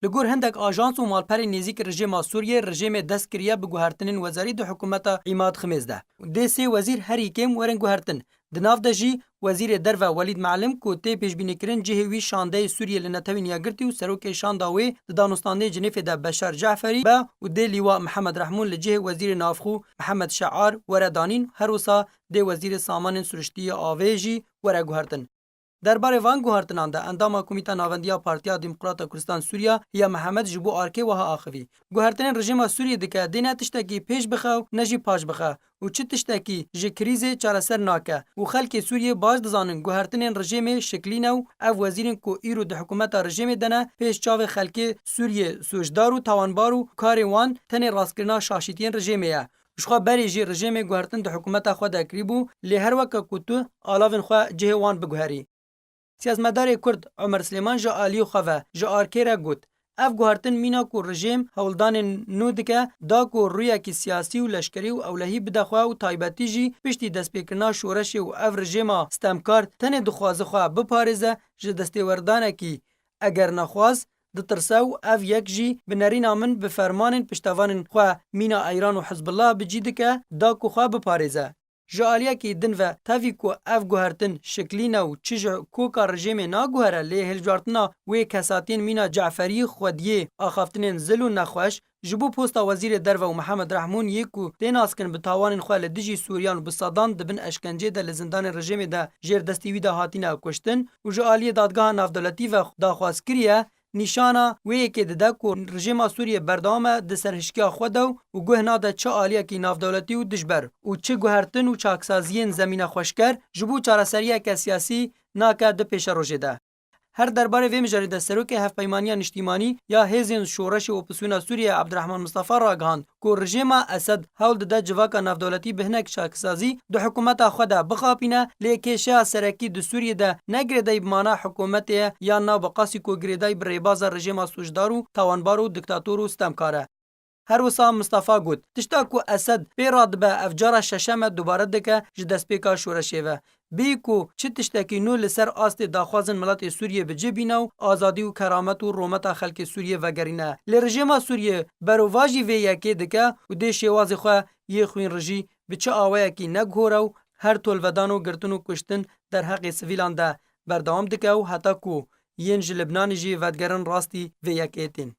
لگور هندک آژانس و مالپر نزیک رژیم سوریه رژیم دست کریه به گوهرتنین وزاری ده حکومت عماد خمیز ده ده سه وزیر هر یکم ورن گوهرتن دناف ده جی وزیر درو ولید معلم کو ته پیشبینی کرن جهوی شانده سوریه لنتوین یاگرتی و سروک شانداوی د دانستانده جنیف ده بشار جعفری با و ده لیوا محمد رحمون لجه وزیر نافخو محمد شعار وردانین هروسا ده وزیر سامان سرشتی آویجی ور گوهرتن درباره وان گوهرتنان ده اندام کمیته ناوندیا پارتیا دموکرات کردستان سوریا یا محمد جبو آرکه وها آخوی گوهرتن رژیم سوریه دکه دینه تشتکی پیش بخو نجی پاش بخو و چه تشتکی جه کریزه چارسر ناکه و خلک سوریه باز دزانن گوهرتن رژیم شکلی نو او وزیرین کو ایرو ده حکومت رژیم دنه پیش چاو خلک سوریه سوجدار و توانبار و کاروان تن راسکرنا شاشیتین رژیمه شخوا بری جی رژیم گوهرتن ده حکومت خود اکریبو لی هر وکا کوتو آلاوین خوا جه وان بگوهری سیاستمدار کرد عمر سلیمان جا آلیو خواه جا آرکی را گوت اف گوهرتن مینا کو رژیم هولدان نو دکه دا کو رویا کی سیاسی و لشکری و اولهی بدخوا و تایبتی جی پشتی دست پیکرنا شورش و اف رژیم استمکار تن دخوازه خواه بپارزه جه دستیوردانه کی اگر نخواز د ترسو اف یک جی بنرین آمن بفرمان پشتوان خواه مینا ایران و حزب الله بجیدکه دا کو خواه بپارزه جالیا کی دن و تاوی کو اف گوهرتن شکلی نو چیج کو کار رژیم نا گوهره لی هلجارتنا و کساتین مینا جعفری خودیه آخافتنین زلو نخوش جبو پوستا وزیر درو و محمد رحمون یکو تیناسکن به تاوان خواه دجی سوریان و بسادان دبن اشکنجه ده لزندان رژیم ده جیر دستیوی ده هاتینا کشتن و جالی دادگاه نافدولتی و داخواست کریه نیشانا وی که ده کو رژیم سوریه بردامه د سرهشکیا خودو و گهنا ده چه آلیه کی نافدولتی و دجبر و چه گوهرتن و چاکسازین زمین خوشکر جبو چارسریه که سیاسی ناکه ده پیش روژه ده. هر درباره وی مجاری ده سروک هف پیمانیان اجتماعی یا هزین شورش و اپوزیسیون سوریه عبدالرحمن مصطفی را گهاند که رژیم اسد حول ده جواکا نافدولتی بهنک چاکسازی ده حکومت خود بخاپینه لیکشه سرکی ده سوریه ده نگریدای بمانا حکومت یا نابقاسی که گریدای بریباز رژیم سوجدارو توانبارو دکتاتورو استمکاره. هر وسا مصطفی گوت تشتا کو اسد پیراد به افجار ششم دوباره دکه جدس پیکا شورشه و بی کو چه تشتکی نو لسر آست داخوازن ملت سوریه به جبینو آزادی و کرامت و رومت خلک سوریه و گرینه لرژیم سوریه برواجی وی یکی دکه و دی شواز خو یه خوین رژی به چه آوه کی نگهورو هر تولودان و گرتن و کشتن در حق سویلان ده بردام دکه و حتی کو ین لبنان جی ودگرن راستی وی یکیتین